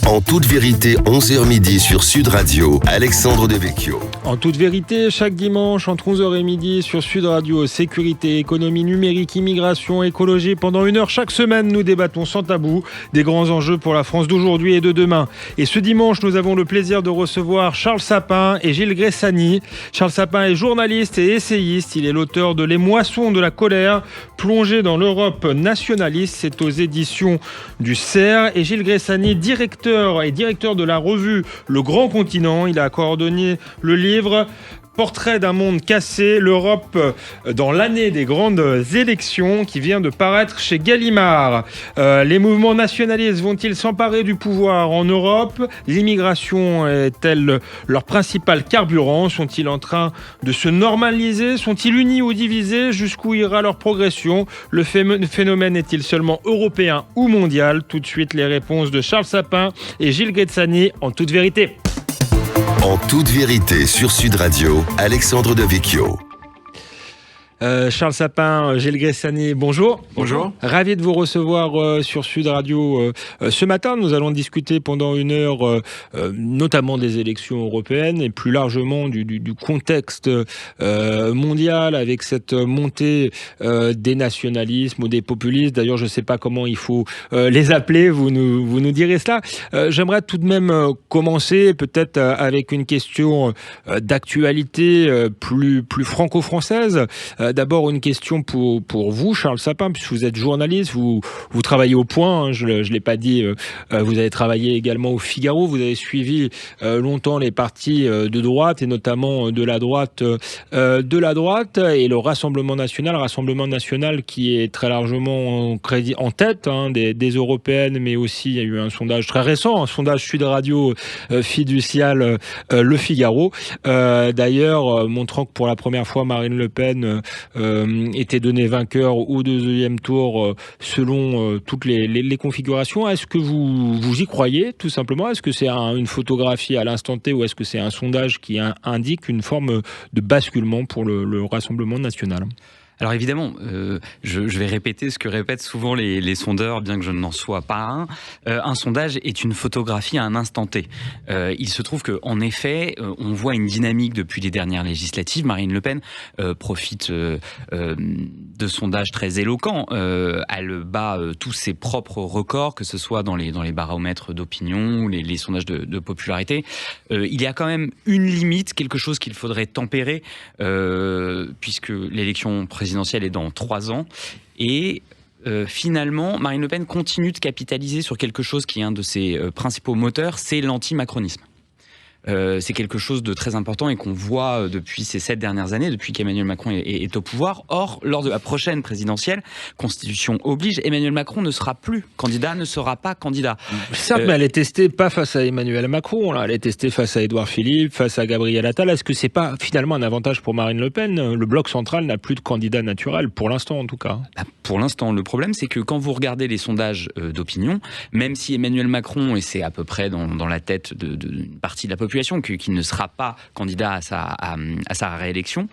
En toute vérité, 11h midi sur Sud Radio, Alexandre Devecchio. En toute vérité, chaque dimanche entre 11h et midi sur Sud Radio, sécurité, économie numérique, immigration, écologie. Pendant 1 heure chaque semaine, nous débattons sans tabou des grands enjeux pour la France d'aujourd'hui et de demain. Et ce dimanche, nous avons le plaisir de recevoir Charles Sapin et Gilles Gressani. Charles Sapin est journaliste et essayiste. Il est l'auteur de Les Moissons de la colère, plongé dans l'Europe nationaliste. C'est aux éditions du CERF. Et Gilles Gressani, directeur de la revue Le Grand Continent. Il a coordonné le livre Portrait d'un monde cassé, l'Europe dans l'année des grandes élections, qui vient de paraître chez Gallimard. Les mouvements nationalistes vont-ils s'emparer du pouvoir en Europe ? L'immigration est-elle leur principal carburant ? Sont-ils en train de se normaliser ? Sont-ils unis ou divisés ? Jusqu'où ira leur progression ? Le phénomène est-il seulement européen ou mondial ? Tout de suite, les réponses de Charles Sapin et Gilles Gressani en toute vérité. En toute vérité sur Sud Radio, Alexandre Devecchio. Charles Sapin, Gilles Gressani, bonjour. Bonjour. Ravi de vous recevoir sur Sud Radio. Ce matin, nous allons discuter pendant 1 heure notamment des élections européennes et plus largement du contexte mondial avec cette montée des nationalismes ou des populistes. D'ailleurs, je ne sais pas comment il faut les appeler, vous nous direz cela. J'aimerais tout de même commencer peut-être avec une question d'actualité plus franco-française. D'abord, une question pour vous, Charles Sapin, puisque vous êtes journaliste, vous travaillez au Point, hein, je ne l'ai pas dit, vous avez travaillé également au Figaro, vous avez suivi longtemps les partis de droite, et notamment de la droite, et le Rassemblement national qui est très largement en tête des européennes, mais aussi il y a eu un sondage très récent, un sondage Sud Radio fiducial Le Figaro, d'ailleurs, montrant que pour la première fois, Marine Le Pen était donné vainqueur au 2e tour selon toutes les configurations. Est-ce que vous y croyez, tout simplement ? Est-ce que c'est une photographie à l'instant T ou est-ce que c'est un sondage qui indique une forme de basculement pour le Rassemblement national ? Alors évidemment, je vais répéter ce que répètent souvent les sondeurs, bien que je n'en sois pas un. Un sondage est une photographie à un instant T. Il se trouve qu'en effet, on voit une dynamique depuis les dernières législatives. Marine Le Pen profite de sondages très éloquents. Elle bat tous ses propres records, que ce soit dans les baromètres d'opinion ou les sondages de popularité. Il y a quand même une limite, quelque chose qu'il faudrait tempérer, puisque l'élection présidentielle est dans 3 ans. Et finalement, Marine Le Pen continue de capitaliser sur quelque chose qui est un de ses principaux moteurs, c'est l'anti-macronisme. C'est quelque chose de très important et qu'on voit depuis ces 7 dernières années, depuis qu'Emmanuel Macron est au pouvoir. Or, lors de la prochaine présidentielle, Constitution oblige, Emmanuel Macron ne sera plus candidat, ne sera pas candidat. Certes, mais elle est testée pas face à Emmanuel Macron, là. Elle est testée face à Édouard Philippe, face à Gabriel Attal. Est-ce que c'est pas finalement un avantage pour Marine Le Pen ? Le bloc central n'a plus de candidat naturel, pour l'instant en tout cas. Pour l'instant, le problème, c'est que quand vous regardez les sondages d'opinion, même si Emmanuel Macron, et c'est à peu près dans la tête d'une partie de la population, qui ne sera pas candidat à sa réélection,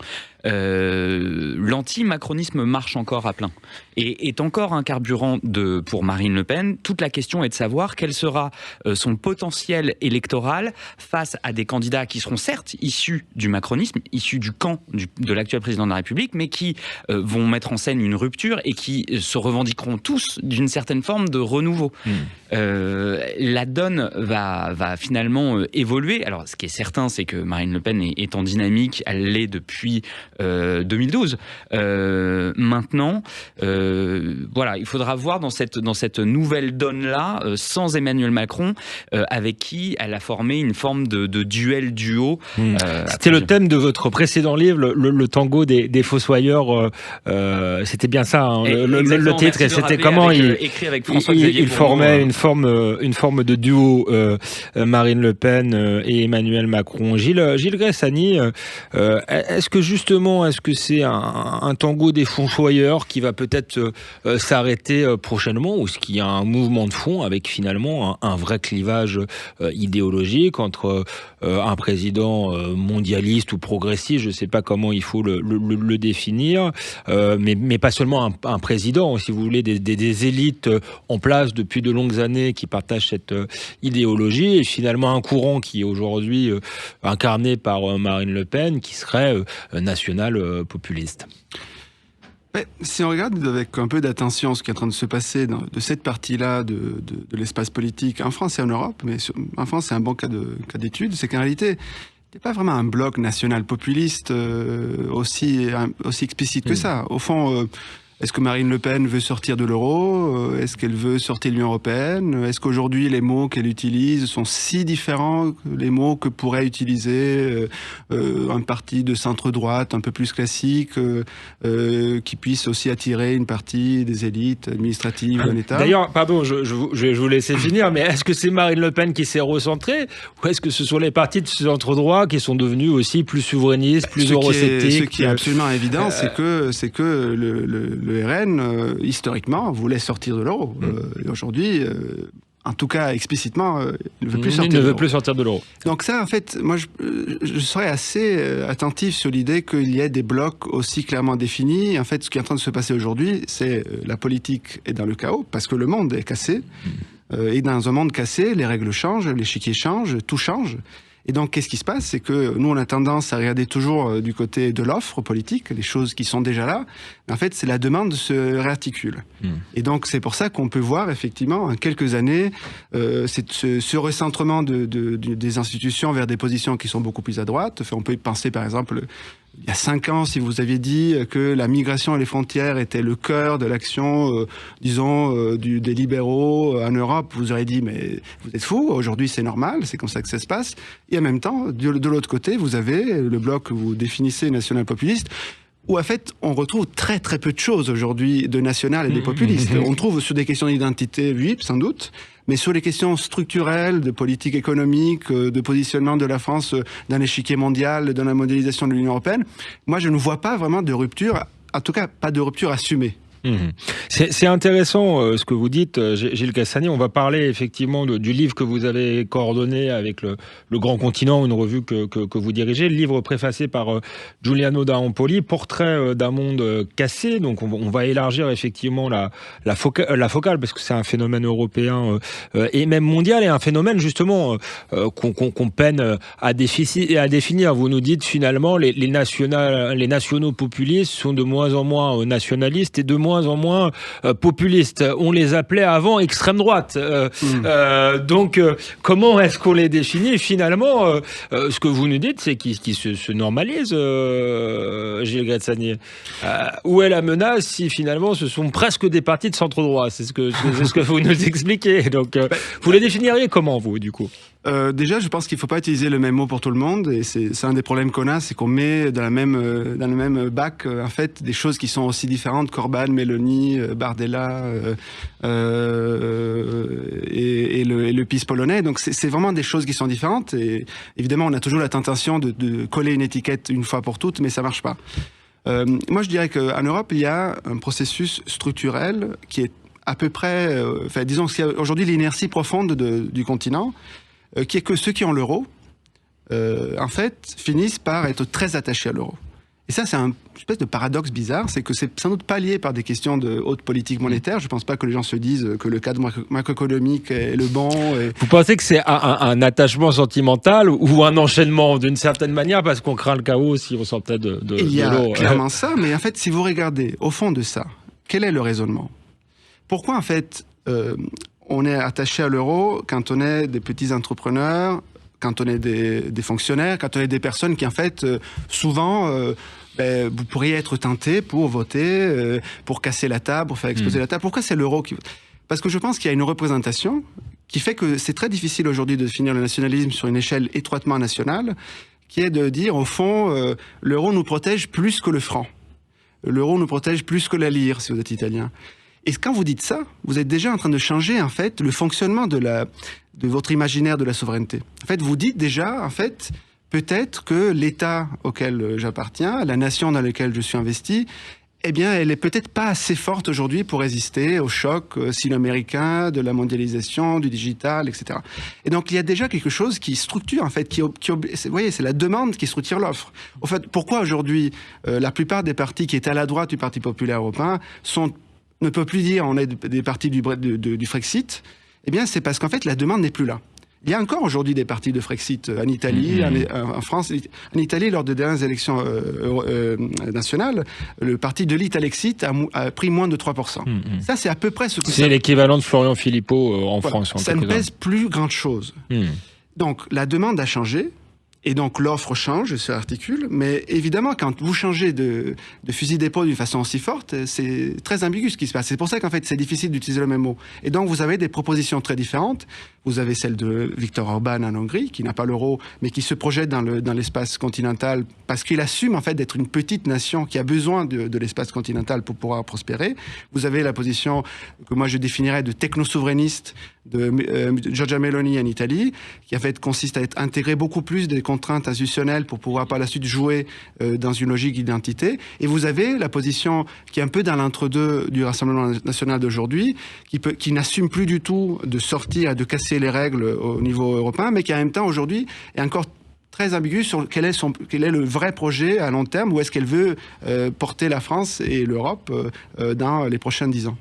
l'anti-macronisme marche encore à plein et est encore un carburant pour Marine Le Pen. Toute la question est de savoir quel sera son potentiel électoral face à des candidats qui seront certes issus du macronisme, issus du camp de l'actuel président de la République, mais qui vont mettre en scène une rupture et qui se revendiqueront tous d'une certaine forme de renouveau. La donne va finalement évoluer. Alors, ce qui est certain, c'est que Marine Le Pen est en dynamique, elle l'est depuis 2012. Maintenant, voilà, il faudra voir dans cette nouvelle donne-là, sans Emmanuel Macron, avec qui elle a formé une forme de duo. C'était le thème de votre précédent livre, le tango des fossoyeurs. C'était bien ça, hein, le titre. Et c'était comment écrit avec François Xavier il formait une forme de duo, Marine Le Pen et Emmanuel Macron. Gilles Gressani, est-ce que c'est un tango des fossoyeurs qui va peut-être s'arrêter prochainement, ou est-ce qu'il y a un mouvement de fond avec finalement un vrai clivage idéologique entre un président mondialiste ou progressiste, je ne sais pas comment il faut le définir, mais pas seulement un président, si vous voulez, des élites en place depuis de longues années qui partagent cette idéologie, et finalement un courant qui est aujourd'hui incarné par Marine Le Pen, qui serait national-populiste. Si on regarde avec un peu d'attention ce qui est en train de se passer de cette partie-là de l'espace politique en France et en Europe, mais en France c'est un bon cas d'étude, c'est qu'en réalité, il n'y a pas vraiment un bloc national populiste aussi explicite que ça. Au fond, est-ce que Marine Le Pen veut sortir de l'euro ? Est-ce qu'elle veut sortir de l'Union européenne ? Est-ce qu'aujourd'hui les mots qu'elle utilise sont si différents que les mots que pourrait utiliser un parti de centre-droite un peu plus classique, qui puisse aussi attirer une partie des élites administratives d'un État ? D'ailleurs, pardon, je vais vous laisser finir, mais est-ce que c'est Marine Le Pen qui s'est recentrée, ou est-ce que ce sont les partis de centre-droit qui sont devenus aussi plus souverainistes, plus eurosceptiques ? Ce qui est absolument évident, c'est que le RN, historiquement, voulait sortir de l'euro. Et aujourd'hui, en tout cas explicitement, il ne veut plus sortir de l'euro. Donc ça, en fait, moi, je serais assez attentif sur l'idée qu'il y ait des blocs aussi clairement définis. En fait, ce qui est en train de se passer aujourd'hui, c'est la politique est dans le chaos, parce que le monde est cassé. Et dans un monde cassé, les règles changent, l'échiquier change, tout change. Et donc, qu'est-ce qui se passe ? C'est que nous, on a tendance à regarder toujours du côté de l'offre politique, les choses qui sont déjà là. En fait, c'est la demande se réarticule. Et donc, c'est pour ça qu'on peut voir, effectivement, en quelques années, ce recentrement des institutions vers des positions qui sont beaucoup plus à droite. Enfin, on peut penser, par exemple, il y a 5 ans, si vous aviez dit que la migration et les frontières étaient le cœur de l'action, des libéraux en Europe, vous auriez dit, mais vous êtes fous, aujourd'hui c'est normal, c'est comme ça que ça se passe. Et en même temps, de l'autre côté, vous avez le bloc que vous définissez national-populiste, où en fait, on retrouve très très peu de choses aujourd'hui de national et des populistes. On trouve sur des questions d'identité, oui, sans doute, mais sur les questions structurelles, de politique économique, de positionnement de la France dans l'échiquier mondial, dans la mondialisation de l'Union européenne, moi je ne vois pas vraiment de rupture, en tout cas pas de rupture assumée. C'est intéressant ce que vous dites, Gilles Gressani. On va parler effectivement du livre que vous avez coordonné avec le Grand Continent, une revue que vous dirigez, le livre préfacé par Giuliano d'Ampoli, Portrait d'un monde cassé. Donc on va élargir effectivement la focale, parce que c'est un phénomène européen et même mondial, et un phénomène justement qu'on peine à définir. Vous nous dites finalement les nationaux populistes sont de moins en moins nationalistes et de moins en moins populistes. On les appelait avant extrême droite. Donc, comment est-ce qu'on les définit ? Finalement, ce que vous nous dites, c'est qu'ils se normalisent, Gilles Gressani. Où est la menace si finalement ce sont presque des partis de centre-droit ? C'est ce que vous nous expliquez. Donc, vous les définiriez comment, vous, du coup ? Déjà, je pense qu'il ne faut pas utiliser le même mot pour tout le monde, et c'est un des problèmes qu'on a, c'est qu'on met dans le même bac en fait des choses qui sont aussi différentes. Corban, Meloni, Bardella et le PiS polonais. Donc c'est vraiment des choses qui sont différentes. Et évidemment, on a toujours la tentation de coller une étiquette une fois pour toutes, mais ça marche pas. Moi, je dirais qu'en Europe, il y a un processus structurel qui est à peu près, disons qu'il y a aujourd'hui l'inertie profonde du continent, qui est que ceux qui ont l'euro, en fait, finissent par être très attachés à l'euro. Et ça, c'est une espèce de paradoxe bizarre, c'est que c'est sans doute pas lié par des questions de haute politique monétaire. Je pense pas que les gens se disent que le cadre macroéconomique est le bon. Vous pensez que c'est un attachement sentimental ou un enchaînement d'une certaine manière, parce qu'on craint le chaos si on sortait de l'euro ? Il y a clairement ça, mais en fait, si vous regardez au fond de ça, quel est le raisonnement ? Pourquoi, en fait, on est attaché à l'euro quand on est des petits entrepreneurs, quand on est des fonctionnaires, quand on est des personnes qui, en fait, souvent, vous pourriez être tentés pour voter, pour casser la table, pour faire exploser la table. Pourquoi c'est l'euro qui... Parce que je pense qu'il y a une représentation qui fait que c'est très difficile aujourd'hui de définir le nationalisme sur une échelle étroitement nationale, qui est de dire, au fond, l'euro nous protège plus que le franc. L'euro nous protège plus que la lire, si vous êtes italien. Et quand vous dites ça, vous êtes déjà en train de changer, en fait, le fonctionnement de votre imaginaire de la souveraineté. En fait, vous dites déjà, en fait, peut-être que l'État auquel j'appartiens, la nation dans laquelle je suis investi, eh bien, elle est peut-être pas assez forte aujourd'hui pour résister au choc sino-américain, de la mondialisation, du digital, etc. Et donc, il y a déjà quelque chose qui structure, en fait, vous voyez, c'est la demande qui structure l'offre. Au fait, pourquoi aujourd'hui, la plupart des partis qui étaient à la droite du Parti populaire européen ne peuvent plus dire on est des partis du Frexit? Eh bien, c'est parce qu'en fait, la demande n'est plus là. Il y a encore aujourd'hui des partis de Frexit en Italie, en France. En Italie, lors des dernières élections nationales, le parti de l'Italexit a pris moins de 3%. Ça, c'est à peu près ce que c'est l'équivalent de Florian Philippot en France. Ça ne pèse plus grande chose. Donc, la demande a changé. Et donc l'offre change, se articule, mais évidemment quand vous changez de fusil d'épaule d'une façon aussi forte, c'est très ambigu ce qui se passe. C'est pour ça qu'en fait c'est difficile d'utiliser le même mot. Et donc vous avez des propositions très différentes. Vous avez celle de Viktor Orban en Hongrie, qui n'a pas l'euro, mais qui se projette dans l'espace continental parce qu'il assume en fait d'être une petite nation qui a besoin de l'espace continental pour pouvoir prospérer. Vous avez la position que moi je définirais de techno-souverainiste de Giorgia Meloni en Italie, qui en fait consiste à intégrer beaucoup plus des contraintes institutionnelles pour pouvoir par la suite jouer dans une logique d'identité. Et vous avez la position qui est un peu dans l'entre-deux du Rassemblement national d'aujourd'hui, qui n'assume plus du tout de sortir et de casser les règles au niveau européen, mais qui en même temps aujourd'hui est encore très ambigu sur quel est le vrai projet à long terme, où est-ce qu'elle veut porter la France et l'Europe dans les prochains 10 ans.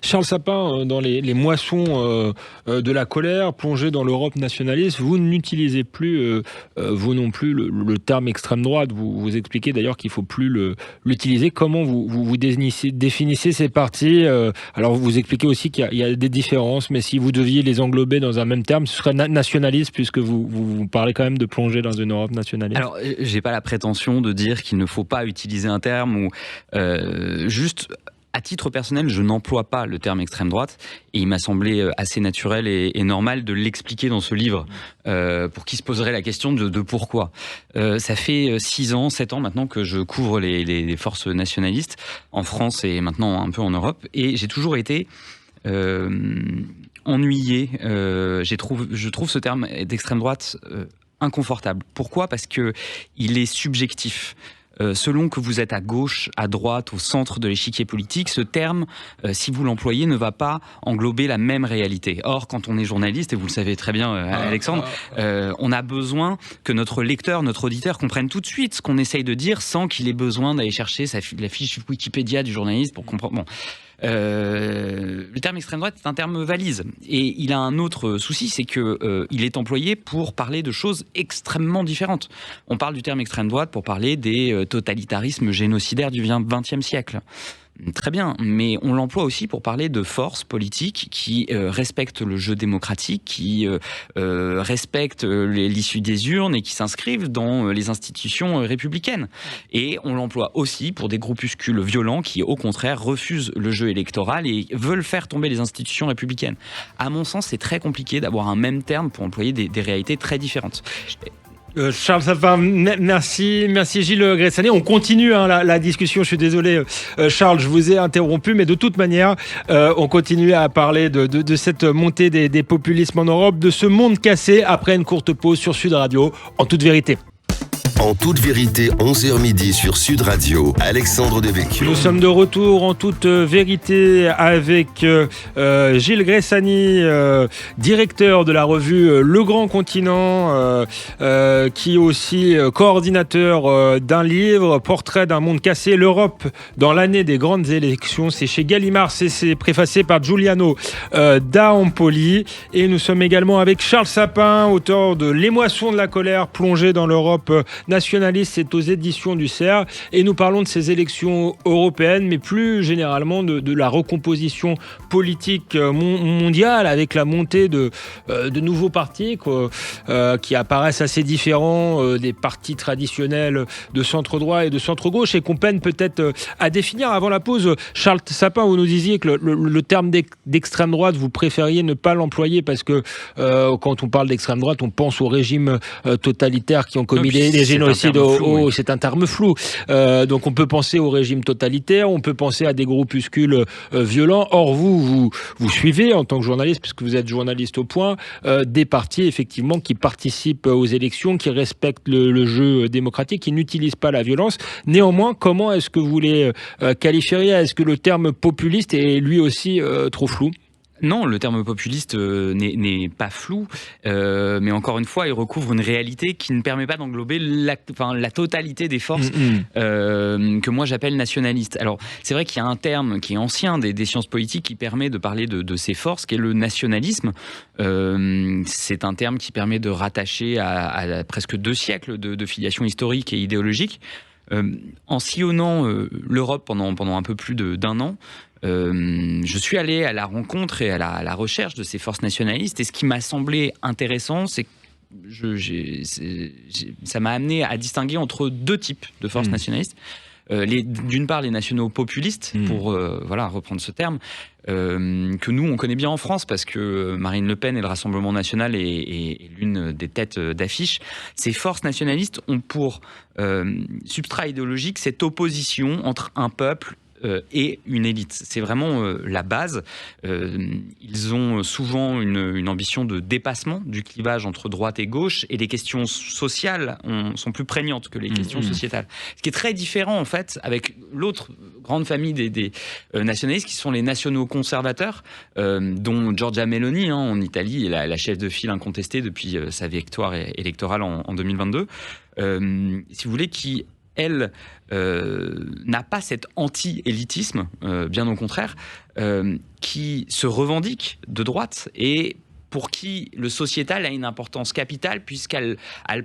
Charles Sapin, dans les moissons de la colère, plongé dans l'Europe nationaliste, vous n'utilisez plus, vous non plus, le terme extrême droite. Vous expliquez d'ailleurs qu'il ne faut plus l'utiliser. Comment vous définissez ces partis? Alors vous expliquez aussi qu'il y a des différences, mais si vous deviez les englober dans un même terme, ce serait nationaliste, puisque vous parlez quand même de plonger dans une Europe nationaliste. Alors, j'ai pas la prétention de dire qu'il ne faut pas utiliser un terme ou juste... À titre personnel, je n'emploie pas le terme extrême droite et il m'a semblé assez naturel et normal de l'expliquer dans ce livre pour qui se poserait la question de pourquoi. Ça fait 6 ans, 7 ans maintenant que je couvre les forces nationalistes en France et maintenant un peu en Europe et j'ai toujours été ennuyé. Je trouve ce terme d'extrême droite inconfortable. Pourquoi ? Parce que il est subjectif. Selon que vous êtes à gauche, à droite, au centre de l'échiquier politique, ce terme, si vous l'employez, ne va pas englober la même réalité. Or, quand on est journaliste, et vous le savez très bien, Alexandre, on a besoin que notre lecteur, notre auditeur comprenne tout de suite ce qu'on essaye de dire sans qu'il ait besoin d'aller chercher la fiche Wikipédia du journaliste pour comprendre. Bon. Le terme extrême droite est un terme valise et il a un autre souci, c'est que il est employé pour parler de choses extrêmement différentes. On parle du terme extrême droite pour parler des totalitarismes génocidaires du XXe siècle. Très bien, mais on l'emploie aussi pour parler de forces politiques qui respectent le jeu démocratique, qui respectent l'issue des urnes et qui s'inscrivent dans les institutions républicaines. Et on l'emploie aussi pour des groupuscules violents qui, au contraire, refusent le jeu électoral et veulent faire tomber les institutions républicaines. À mon sens, c'est très compliqué d'avoir un même terme pour employer des réalités très différentes. Charles Sapin, merci Gilles Gressani. On continue la discussion. Je suis désolé, Charles, je vous ai interrompu, mais de toute manière, on continue à parler de cette montée des populismes en Europe, de ce monde cassé après une courte pause sur Sud Radio, en toute vérité. En toute vérité, 11h midi sur Sud Radio, Alexandre Devecchio. Nous sommes de retour en toute vérité avec Gilles Gressani, directeur de la revue Le Grand Continent, qui est aussi coordinateur d'un livre, Portrait d'un monde cassé, l'Europe dans l'année des grandes élections. C'est chez Gallimard, c'est préfacé par Giuliano da Empoli. Et nous sommes également avec Charles Sapin, auteur de Les moissons de la colère, plongé dans l'Europe nationaliste, c'est aux éditions du CERF, et nous parlons de ces élections européennes, mais plus généralement de la recomposition politique mondiale, avec la montée de nouveaux partis qui apparaissent assez différents des partis traditionnels de centre-droit et de centre-gauche, et qu'on peine peut-être à définir. Avant la pause, Charles Sapin, vous nous disiez que le terme d'extrême droite, vous préfériez ne pas l'employer parce que quand on parle d'extrême droite, on pense aux régimes totalitaires qui ont commis des génocides. génocide, c'est un terme flou. Donc on peut penser au régime totalitaire, on peut penser à des groupuscules violents. Or vous suivez en tant que journaliste, puisque vous êtes journaliste au Point, des partis effectivement qui participent aux élections, qui respectent le jeu démocratique, qui n'utilisent pas la violence. Néanmoins, comment est-ce que vous les qualifieriez? Est-ce que le terme populiste est lui aussi trop flou? Non, le terme populiste n'est pas flou, mais encore une fois, il recouvre une réalité qui ne permet pas d'englober la totalité des forces que moi j'appelle nationalistes. Alors, c'est vrai qu'il y a un terme qui est ancien des sciences politiques qui permet de parler de ces forces, qui est le nationalisme. C'est un terme qui permet de rattacher à presque 2 siècles de filiation historique et idéologique. En sillonnant l'Europe pendant un peu plus d'1 an, je suis allé à la rencontre et à la recherche de ces forces nationalistes, et ce qui m'a semblé intéressant, c'est que ça m'a amené à distinguer entre 2 types de forces nationalistes. D'une part, les nationaux populistes, pour reprendre ce terme, que nous, on connaît bien en France, parce que Marine Le Pen et le Rassemblement national est l'une des têtes d'affiche. Ces forces nationalistes ont pour substrat idéologique cette opposition entre un peuple et une élite. C'est vraiment la base. Ils ont souvent une ambition de dépassement du clivage entre droite et gauche, et les questions sociales sont plus prégnantes que les questions sociétales. Ce qui est très différent, en fait, avec l'autre grande famille des nationalistes, qui sont les nationaux conservateurs, dont Giorgia Meloni, en Italie, est la chef de file incontestée depuis sa victoire électorale en 2022. Si vous voulez, qui elle n'a pas cet anti-élitisme, bien au contraire, qui se revendique de droite et pour qui le sociétal a une importance capitale, puisqu'elle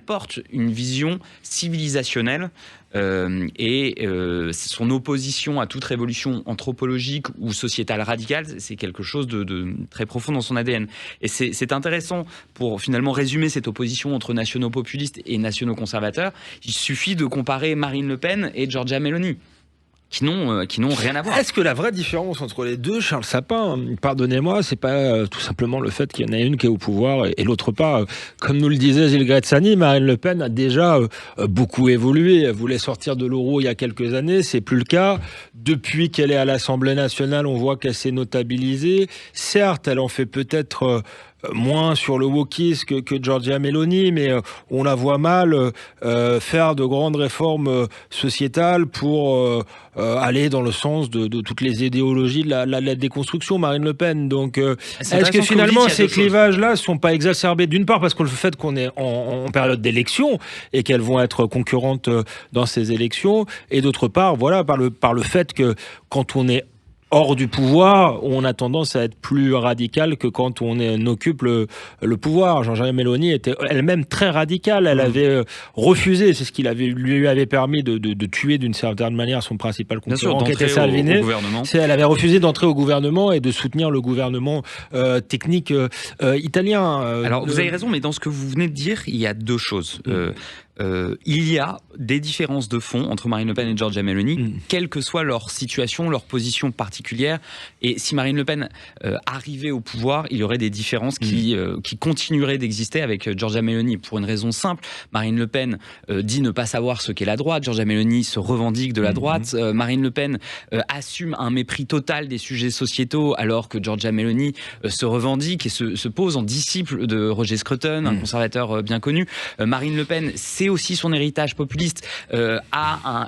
porte une vision civilisationnelle et son opposition à toute révolution anthropologique ou sociétale radicale, c'est quelque chose de très profond dans son ADN. Et c'est intéressant pour finalement résumer cette opposition entre nationaux populistes et nationaux conservateurs. Il suffit de comparer Marine Le Pen et Giorgia Meloni, qui n'ont rien à voir. Est-ce que la vraie différence entre les deux, Charles Sapin, pardonnez-moi, c'est pas tout simplement le fait qu'il y en a une qui est au pouvoir et l'autre pas? Comme nous le disait Gilles Grazzani, Marine Le Pen a déjà beaucoup évolué. Elle voulait sortir de l'euro il y a quelques années, c'est plus le cas. Depuis qu'elle est à l'Assemblée nationale, on voit qu'elle s'est notabilisée. Certes, elle en fait peut-être moins sur le wokisme que Giorgia Meloni, mais on la voit mal faire de grandes réformes sociétales pour aller dans le sens de toutes les idéologies de la déconstruction, Marine Le Pen. Donc, est-ce que finalement ces clivages-là ne sont pas exacerbés, d'une part parce que le fait qu'on est en période d'élection et qu'elles vont être concurrentes dans ces élections, et d'autre part, voilà, par le fait que quand on est hors du pouvoir, on a tendance à être plus radical que quand on occupe le pouvoir. Giorgia Meloni était elle-même très radicale. Elle avait refusé, c'est ce qui lui avait permis de tuer d'une certaine manière son principal concurrent, qui était Salvini. Elle avait refusé d'entrer au gouvernement et de soutenir le gouvernement technique italien. Alors vous avez raison, mais dans ce que vous venez de dire, il y a 2 choses. Il y a des différences de fond entre Marine Le Pen et Giorgia Meloni, quelle que soit leur situation, leur position particulière. Et si Marine Le Pen arrivait au pouvoir, il y aurait des différences qui continueraient d'exister avec Giorgia Meloni, pour une raison simple. Marine Le Pen dit ne pas savoir ce qu'est la droite, Giorgia Meloni se revendique de la droite. Marine Le Pen assume un mépris total des sujets sociétaux, alors que Giorgia Meloni se revendique et se pose en disciple de Roger Scruton, un conservateur bien connu. Marine Le Pen, c'est aussi son héritage populiste,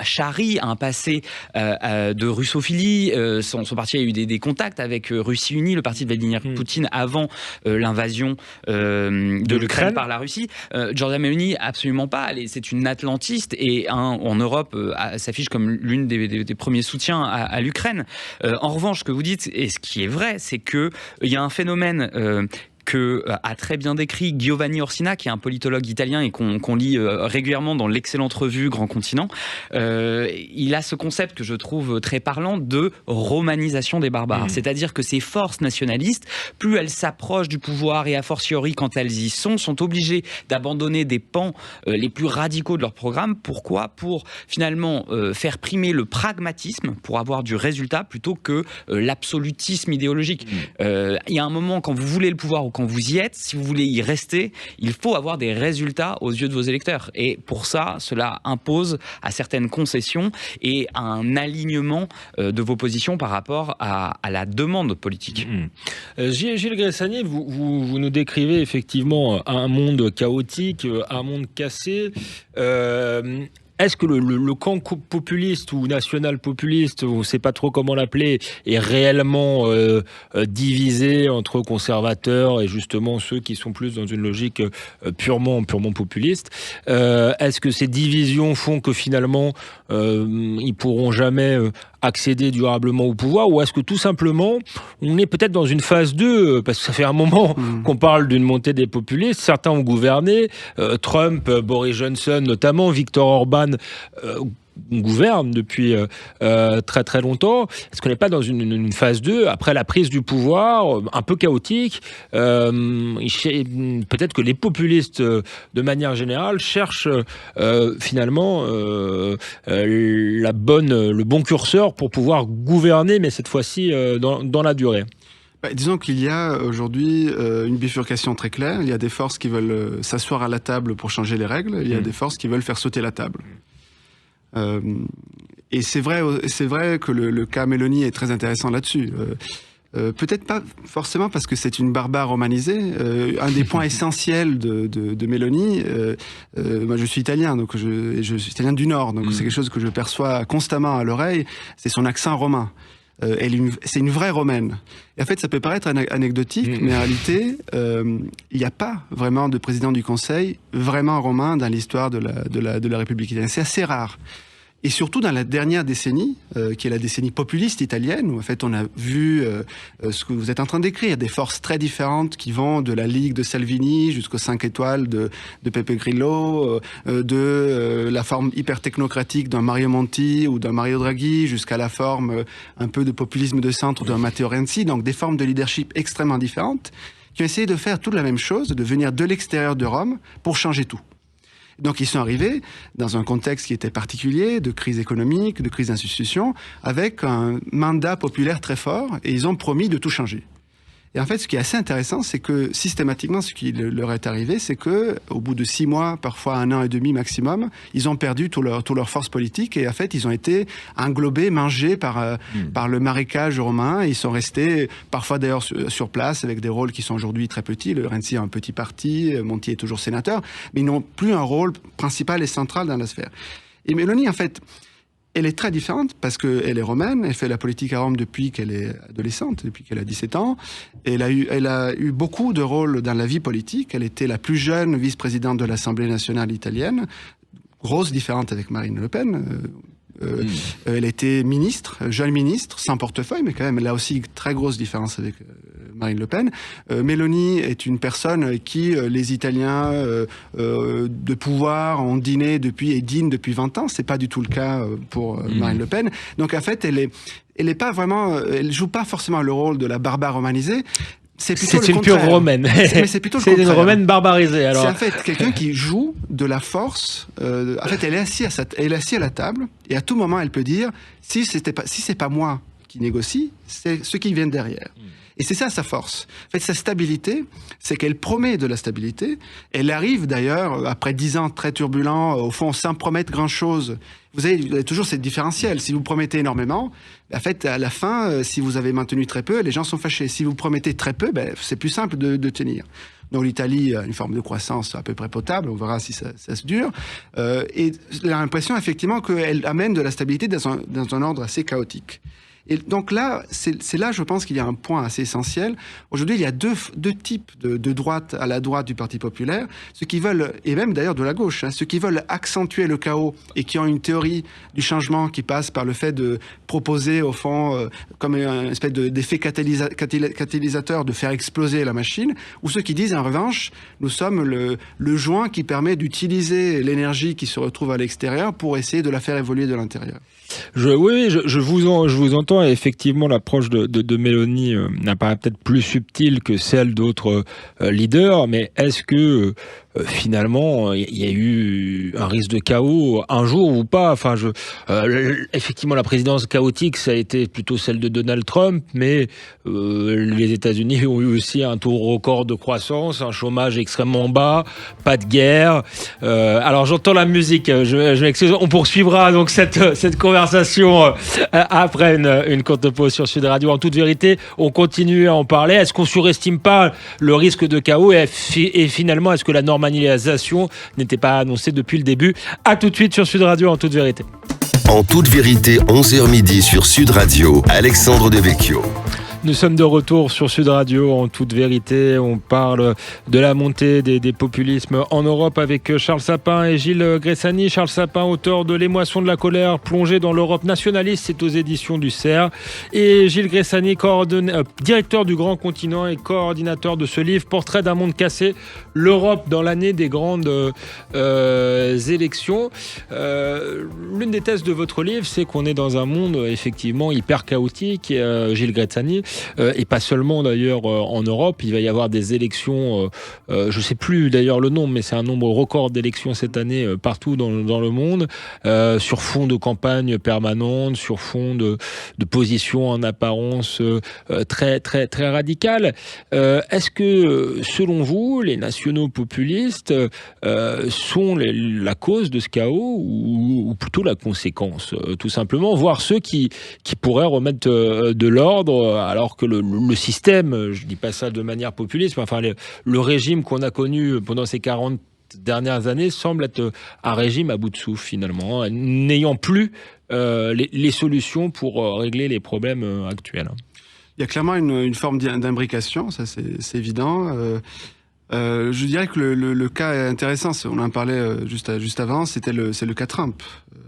charrie un passé de russophilie. Son parti a eu des contacts avec Russie Unie, le parti de Vladimir Poutine, avant l'invasion de l'Ukraine par la Russie. Giorgia Meloni, absolument pas. C'est une atlantiste et en Europe s'affiche comme l'une des premiers soutiens à l'Ukraine. En revanche, ce que vous dites, et ce qui est vrai, c'est qu'il y a un phénomène que a très bien décrit Giovanni Orsina, qui est un politologue italien et qu'on lit régulièrement dans l'excellente revue Grand Continent. Il a ce concept que je trouve très parlant de romanisation des barbares. C'est-à-dire que ces forces nationalistes, plus elles s'approchent du pouvoir et a fortiori quand elles y sont obligées d'abandonner des pans les plus radicaux de leur programme. Pourquoi ? Pour finalement faire primer le pragmatisme pour avoir du résultat plutôt que l'absolutisme idéologique. Il y a un moment, quand vous voulez le pouvoir ou quand vous y êtes, si vous voulez y rester, il faut avoir des résultats aux yeux de vos électeurs. Et pour ça, cela impose à certaines concessions et un alignement de vos positions par rapport à la demande politique. Gilles Gressanier, vous nous décrivez effectivement un monde chaotique, un monde cassé. Est-ce que le camp populiste ou national-populiste, on ne sait pas trop comment l'appeler, est réellement divisé entre conservateurs et justement ceux qui sont plus dans une logique purement populiste? Est-ce que ces divisions font que finalement ils pourront jamais accéder durablement au pouvoir, ou est-ce que tout simplement on est peut-être dans une phase 2, parce que ça fait un moment qu'on parle d'une montée des populistes, certains ont gouverné, Trump, Boris Johnson notamment, Viktor Orban gouverne depuis très très longtemps. Est-ce qu'on n'est pas dans une phase 2 après la prise du pouvoir un peu chaotique? Peut-être que les populistes de manière générale cherchent finalement le bon curseur pour pouvoir gouverner, mais cette fois-ci dans la durée. Disons qu'il y a aujourd'hui une bifurcation très claire. Il y a des forces qui veulent s'asseoir à la table pour changer les règles. Il y a des forces qui veulent faire sauter la table. Et c'est vrai que le cas Mélanie est très intéressant là-dessus. Peut-être pas forcément parce que c'est une barbare romanisée. Un des points essentiels de Mélanie, moi je suis italien, donc je suis italien du Nord, donc c'est quelque chose que je perçois constamment à l'oreille, c'est son accent romain. C'est une vraie romaine. Et en fait, ça peut paraître anecdotique, mais en réalité, il n'y a pas vraiment de président du Conseil vraiment romain dans l'histoire de la République italienne. C'est assez rare. Et surtout dans la dernière décennie, qui est la décennie populiste italienne, où en fait on a vu ce que vous êtes en train d'écrire, des forces très différentes qui vont de la Ligue de Salvini jusqu'aux 5 étoiles de Beppe Grillo, de la forme hyper technocratique d'un Mario Monti ou d'un Mario Draghi, jusqu'à la forme un peu de populisme de centre d'un Matteo Renzi, donc des formes de leadership extrêmement différentes, qui ont essayé de faire toute la même chose, de venir de l'extérieur de Rome pour changer tout. Donc ils sont arrivés dans un contexte qui était particulier, de crise économique, de crise d'institutions, avec un mandat populaire très fort, et ils ont promis de tout changer. Et en fait, ce qui est assez intéressant, c'est que systématiquement, ce qui leur est arrivé, c'est que au bout de 6 mois, parfois 1 an et demi maximum, ils ont perdu toute leur force politique, et en fait, ils ont été englobés, mangés par le marécage romain, et ils sont restés parfois d'ailleurs sur place avec des rôles qui sont aujourd'hui très petits. Le Renzi a un petit parti, Monti est toujours sénateur, mais ils n'ont plus un rôle principal et central dans la sphère. Et Mélanie, en fait, elle est très différente parce qu'elle est romaine, elle fait la politique à Rome depuis qu'elle est adolescente, depuis qu'elle a 17 ans. Elle a eu beaucoup de rôles dans la vie politique. Elle était la plus jeune vice-présidente de l'Assemblée nationale italienne, grosse différence avec Marine Le Pen. Elle était ministre, jeune ministre, sans portefeuille, mais quand même, elle a aussi une très grosse différence avec Marine Le Pen. Mélanie est une personne qui les Italiens de pouvoir ont dîné et dînent depuis 20 ans. C'est pas du tout le cas pour Marine Le Pen. Donc en fait, elle est pas vraiment, elle joue pas forcément le rôle de la barbare romanisée. C'est une pure romaine. Mais c'est plutôt le contraire. C'est une romaine barbarisée, alors. C'est en fait quelqu'un qui joue de la force. En fait, elle est assise à la table, et à tout moment, elle peut dire si c'est pas moi qui négocie, c'est ceux qui viennent derrière. Et c'est ça sa force. En fait, sa stabilité, c'est qu'elle promet de la stabilité. Elle arrive d'ailleurs, après 10 ans très turbulents, au fond, sans promettre grand-chose. Vous avez toujours cette différentiel. Si vous promettez énormément, en fait, à la fin, si vous avez maintenu très peu, les gens sont fâchés. Si vous promettez très peu, c'est plus simple de tenir. Donc l'Italie a une forme de croissance à peu près potable, on verra si ça se dure. Et j'ai l'impression effectivement qu'elle amène de la stabilité dans un ordre assez chaotique. Et donc là, c'est là, je pense qu'il y a un point assez essentiel. Aujourd'hui, il y a deux types de droite à la droite du Parti populaire, ceux qui veulent, et même d'ailleurs de la gauche, ceux qui veulent accentuer le chaos et qui ont une théorie du changement qui passe par le fait de proposer, au fond, comme une espèce d'effet catalysateur, de faire exploser la machine, ou ceux qui disent, en revanche, nous sommes le joint qui permet d'utiliser l'énergie qui se retrouve à l'extérieur pour essayer de la faire évoluer de l'intérieur. Je vous entends, et effectivement l'approche de Mélanie n'apparaît peut-être plus subtile que celle d'autres leaders, mais est-ce que finalement, il y a eu un risque de chaos un jour ou pas. Enfin, effectivement, la présidence chaotique, ça a été plutôt celle de Donald Trump, mais les États-Unis ont eu aussi un taux record de croissance, un chômage extrêmement bas, pas de guerre. Alors, j'entends la musique. Je m'excuse. On poursuivra donc cette conversation après une courte pause sur Sud Radio. En toute vérité, on continue à en parler. Est-ce qu'on surestime pas le risque de chaos et finalement, est-ce que la normalisation n'était pas annoncée depuis le début? À tout de suite sur Sud Radio, en toute vérité. En toute vérité, 11h midi sur Sud Radio, Alexandre Devecchio. Nous sommes de retour sur Sud Radio, en toute vérité. On parle de la montée des populismes en Europe avec Charles Sapin et Gilles Gressani. Charles Sapin, auteur de L'émotion de la colère, plongé dans l'Europe nationaliste, c'est aux éditions du CERF. Et Gilles Gressani, directeur du Grand Continent et coordinateur de ce livre, Portrait d'un monde cassé, l'Europe dans l'année des grandes élections. L'une des thèses de votre livre, c'est qu'on est dans un monde effectivement hyper chaotique. Gilles Gressani, et pas seulement d'ailleurs en Europe, il va y avoir des élections, je ne sais plus d'ailleurs le nombre, mais c'est un nombre record d'élections cette année partout dans le monde, sur fond de campagne permanente, sur fond de positions en apparence très, très, très radicales. Est-ce que, selon vous, les nationaux populistes sont la cause de ce chaos ou plutôt la conséquence, tout simplement, voire ceux qui pourraient remettre de l'ordre, alors que le système, je ne dis pas ça de manière populiste, mais enfin le régime qu'on a connu pendant ces 40 dernières années semble être un régime à bout de souffle finalement, n'ayant plus les solutions pour régler les problèmes actuels. Il y a clairement une forme d'imbrication, ça c'est évident. Je dirais que le cas intéressant, on en parlait juste avant, c'est le cas Trump.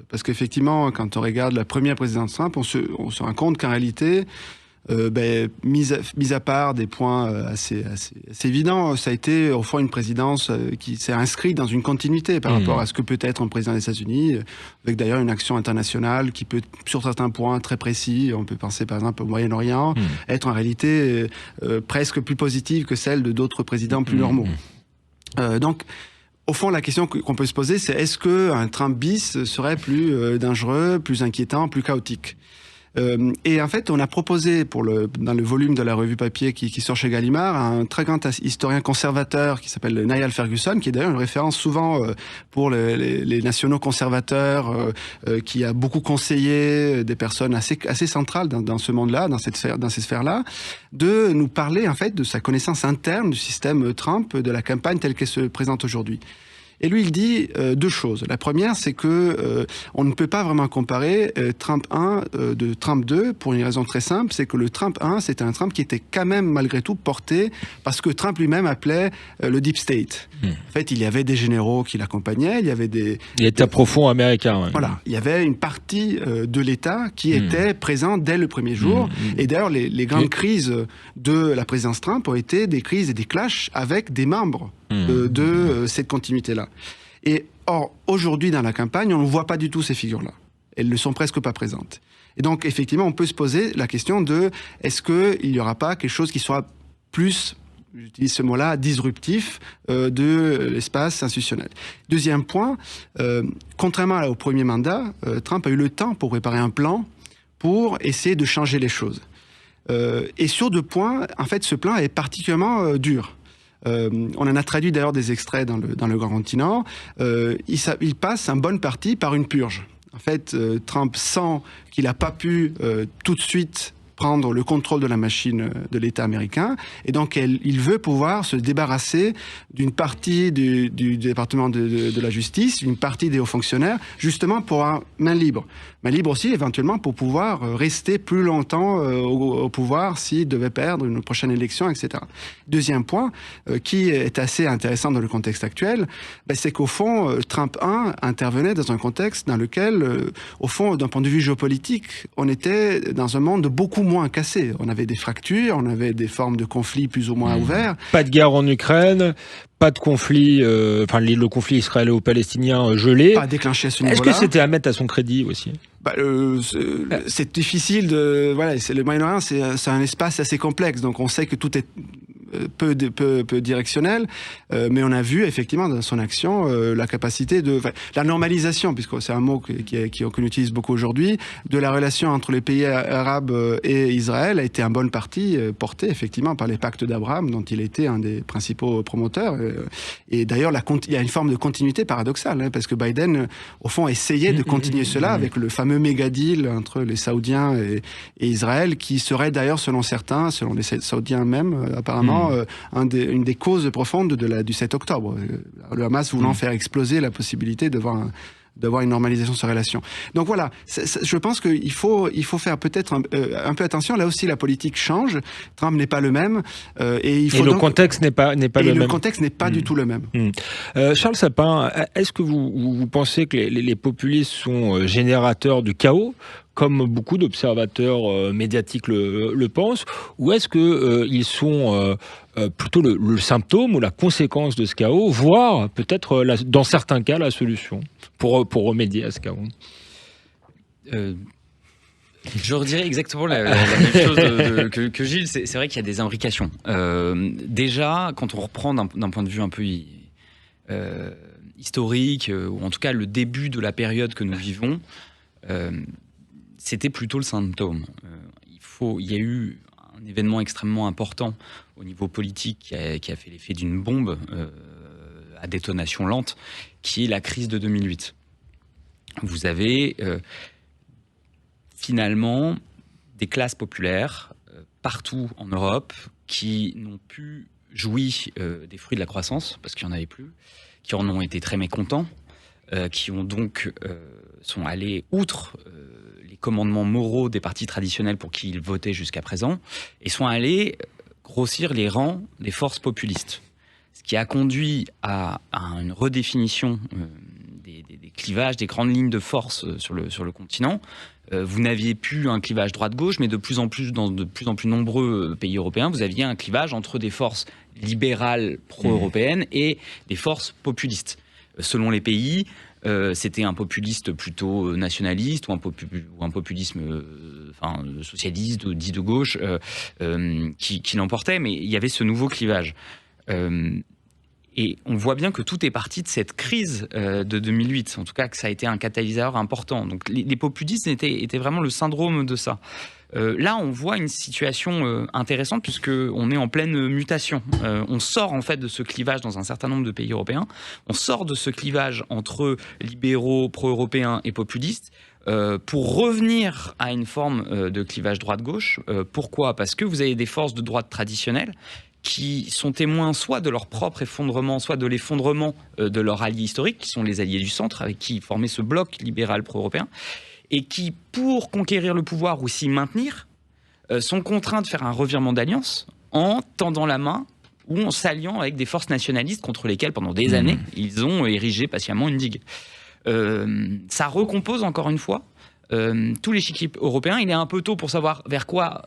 Parce qu'effectivement, quand on regarde la première présidence Trump, on se rend compte qu'en réalité, mis à part des points assez évidents, ça a été au fond une présidence qui s'est inscrite dans une continuité par rapport à ce que peut être un président des États-Unis, avec d'ailleurs une action internationale qui peut, sur certains points très précis, on peut penser par exemple au Moyen-Orient, être en réalité presque plus positive que celle de d'autres présidents plus normaux. Donc, au fond, la question qu'on peut se poser, c'est est-ce qu'un Trump bis serait plus dangereux, plus inquiétant, plus chaotique ? Et en fait, on a proposé dans le volume de la revue papier qui sort chez Gallimard, un très grand historien conservateur qui s'appelle Niall Ferguson, qui est d'ailleurs une référence souvent pour les nationaux conservateurs, qui a beaucoup conseillé des personnes assez centrales dans ce monde-là, dans ces sphères-là, de nous parler en fait de sa connaissance interne du système Trump, de la campagne telle qu'elle se présente aujourd'hui. Et lui, il dit deux choses. La première, c'est que on ne peut pas vraiment comparer Trump 1 de Trump 2 pour une raison très simple, c'est que le Trump 1, c'était un Trump qui était quand même malgré tout porté parce que Trump lui-même appelait le Deep State. En fait, il y avait des généraux qui l'accompagnaient, il y avait l'État profond américain. Ouais. Voilà, il y avait une partie de l'État qui était présente dès le premier jour. Et d'ailleurs, les grandes crises de la présidence Trump ont été des crises et des clashs avec des membres de cette continuité-là. Et or, aujourd'hui, dans la campagne, on ne voit pas du tout ces figures-là. Elles ne sont presque pas présentes. Et donc, effectivement, on peut se poser la question de est-ce qu'il n'y aura pas quelque chose qui soit plus, j'utilise ce mot-là, disruptif de l'espace institutionnel. Deuxième point, contrairement au premier mandat, Trump a eu le temps pour préparer un plan pour essayer de changer les choses. Et sur deux points, en fait, ce plan est particulièrement dur. On en a traduit d'ailleurs des extraits dans le Grand Continent. Il passe en bonne partie par une purge. En fait, Trump sent qu'il n'a pas pu tout de suite prendre le contrôle de la machine de l'État américain, et donc il veut pouvoir se débarrasser d'une partie du département de la justice, d'une partie des hauts fonctionnaires, justement pour avoir main libre. Main libre aussi, éventuellement, pour pouvoir rester plus longtemps au pouvoir s'il devait perdre une prochaine élection, etc. Deuxième point, qui est assez intéressant dans le contexte actuel, c'est qu'au fond, Trump 1 intervenait dans un contexte dans lequel, au fond, d'un point de vue géopolitique, on était dans un monde beaucoup moins cassé. On avait des fractures, on avait des formes de conflits plus ou moins ouverts. Pas de guerre en Ukraine, pas de conflit, le conflit israélo-palestinien gelé. Pas déclenché à ce niveau-là. Est-ce que c'était à mettre à son crédit aussi ? C'est difficile de... Voilà, le Moyen-Orient, c'est un espace assez complexe, donc on sait que tout est peu directionnel, mais on a vu effectivement dans son action la capacité la normalisation, puisque c'est un mot qu'on utilise beaucoup aujourd'hui, de la relation entre les pays arabes et Israël a été en bonne partie portée effectivement par les pactes d'Abraham, dont il était un des principaux promoteurs. Et d'ailleurs, il y a une forme de continuité paradoxale, parce que Biden, au fond, essayait de continuer cela avec le fameux méga-deal entre les Saoudiens et Israël, qui serait d'ailleurs, selon certains, selon les Saoudiens même, apparemment, une des causes profondes du 7 octobre. Le Hamas voulant faire exploser la possibilité d'avoir une normalisation de ces relations. Donc voilà, je pense qu'il faut faire peut-être un peu attention. Là aussi, la politique change. Trump n'est pas le même. Le contexte n'est pas le même. Le contexte n'est pas du tout le même. Charles Sapin, est-ce que vous pensez que les populistes sont générateurs du chaos, comme beaucoup d'observateurs médiatiques le pensent, ou est-ce qu'ils sont plutôt le symptôme ou la conséquence de ce chaos, voire peut-être dans certains cas la solution pour remédier à ce chaos? Je redirais exactement la même chose que Gilles. C'est vrai qu'il y a des imbrications. Déjà, quand on reprend d'un point de vue un peu historique, ou en tout cas le début de la période que nous vivons, c'était plutôt le symptôme. Il y a eu un événement extrêmement important au niveau politique qui a fait l'effet d'une bombe à détonation lente, qui est la crise de 2008. Vous avez finalement des classes populaires partout en Europe qui n'ont pu jouir des fruits de la croissance, parce qu'il n'y en avait plus, qui en ont été très mécontents, qui ont donc sont allés outre les commandements moraux des partis traditionnels pour qui ils votaient jusqu'à présent, et sont allés grossir les rangs des forces populistes. Ce qui a conduit à une redéfinition des clivages, des grandes lignes de force sur le continent. Vous n'aviez plus un clivage droite-gauche, mais dans de plus en plus nombreux pays européens, vous aviez un clivage entre des forces libérales pro-européennes et des forces populistes. Selon les pays, c'était un populiste plutôt nationaliste ou un populisme socialiste ou dit de gauche qui l'emportait, mais il y avait ce nouveau clivage. Et on voit bien que tout est parti de cette crise de 2008, en tout cas que ça a été un catalyseur important. Donc les populistes étaient vraiment le syndrome de ça. Là, on voit une situation intéressante puisqu'on est en pleine mutation. On sort en fait de ce clivage dans un certain nombre de pays européens. On sort de ce clivage entre libéraux, pro-européens et populistes pour revenir à une forme de clivage droite-gauche. Pourquoi ? Parce que vous avez des forces de droite traditionnelles qui sont témoins soit de leur propre effondrement, soit de l'effondrement de leurs alliés historiques, qui sont les alliés du centre, avec qui ils formaient ce bloc libéral pro-européen, et qui, pour conquérir le pouvoir ou s'y maintenir, sont contraints de faire un revirement d'alliance en tendant la main ou en s'alliant avec des forces nationalistes contre lesquelles, pendant des années, ils ont érigé patiemment une digue. Ça recompose encore une fois tout l'échiquier européen. Il est un peu tôt pour savoir vers quoi,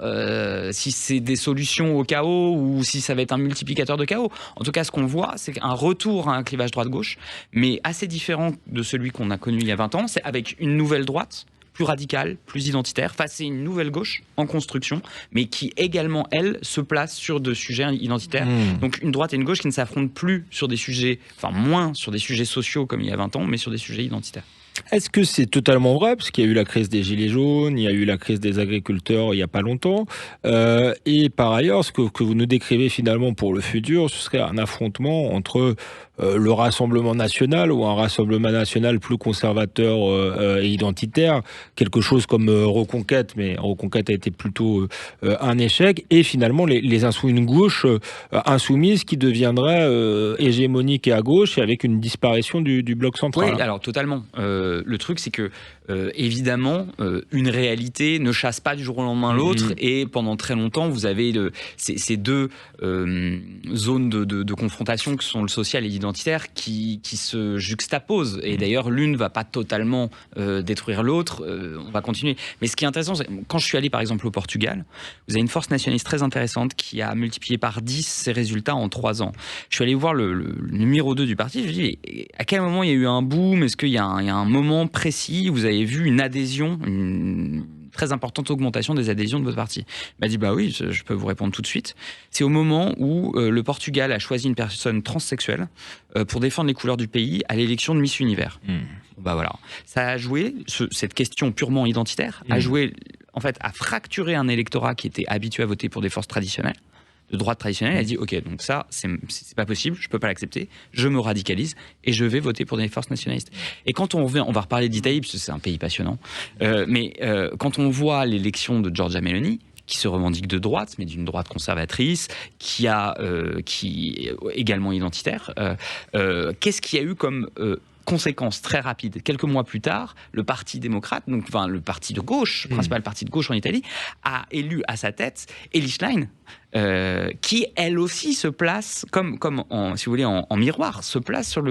si c'est des solutions au chaos ou si ça va être un multiplicateur de chaos. En tout cas, ce qu'on voit, c'est un retour à un clivage droite-gauche, mais assez différent de celui qu'on a connu il y a 20 ans. C'est avec une nouvelle droite, plus radicale, plus identitaire, face à une nouvelle gauche en construction, mais qui également, elle, se place sur des sujets identitaires. Donc une droite et une gauche qui ne s'affrontent plus sur des sujets, moins sur des sujets sociaux comme il y a 20 ans, mais sur des sujets identitaires. Est-ce que c'est totalement vrai? Parce qu'il y a eu la crise des Gilets jaunes, il y a eu la crise des agriculteurs il n'y a pas longtemps. Et par ailleurs, ce que vous nous décrivez finalement pour le futur, ce serait un affrontement entre le Rassemblement national ou un Rassemblement national plus conservateur et identitaire, quelque chose comme Reconquête, mais Reconquête a été plutôt un échec, et finalement une gauche insoumise qui deviendrait hégémonique et à gauche, et avec une disparition du bloc central. Oui, alors totalement. Le truc, c'est que évidemment, une réalité ne chasse pas du jour au lendemain l'autre, et pendant très longtemps, vous avez ces deux zones de confrontation que sont le social et l'identitaire qui se juxtaposent. Et d'ailleurs, l'une ne va pas totalement détruire l'autre, on va continuer. Mais ce qui est intéressant, c'est quand je suis allé par exemple au Portugal, vous avez une force nationaliste très intéressante qui a multiplié par 10 ses résultats en 3 ans. Je suis allé voir le numéro 2 du parti, je me dis, à quel moment il y a eu un boom? Est-ce qu'il y a un moment précis où vous avez vu une adhésion, une très importante augmentation des adhésions de votre parti. Il m'a dit, bah oui, je peux vous répondre tout de suite. C'est au moment où le Portugal a choisi une personne transsexuelle pour défendre les couleurs du pays à l'élection de Miss Univers. Bah voilà. Ça a joué, cette question purement identitaire, a joué, en fait, à fracturer un électorat qui était habitué à voter pour des forces traditionnelles, de droite traditionnelle. Elle a dit, ok, donc ça, c'est pas possible, je peux pas l'accepter, je me radicalise et je vais voter pour des forces nationalistes. Et quand on va reparler d'Italie, parce que c'est un pays passionnant, mais quand on voit l'élection de Giorgia Meloni, qui se revendique de droite, mais d'une droite conservatrice, qui est également identitaire, qu'est-ce qu'il y a eu comme conséquence très rapide? Quelques mois plus tard, le Parti démocrate, donc enfin le parti de gauche, principal parti de gauche en Italie, a élu à sa tête Elly Schlein, qui elle aussi se place comme si vous voulez en miroir, se place sur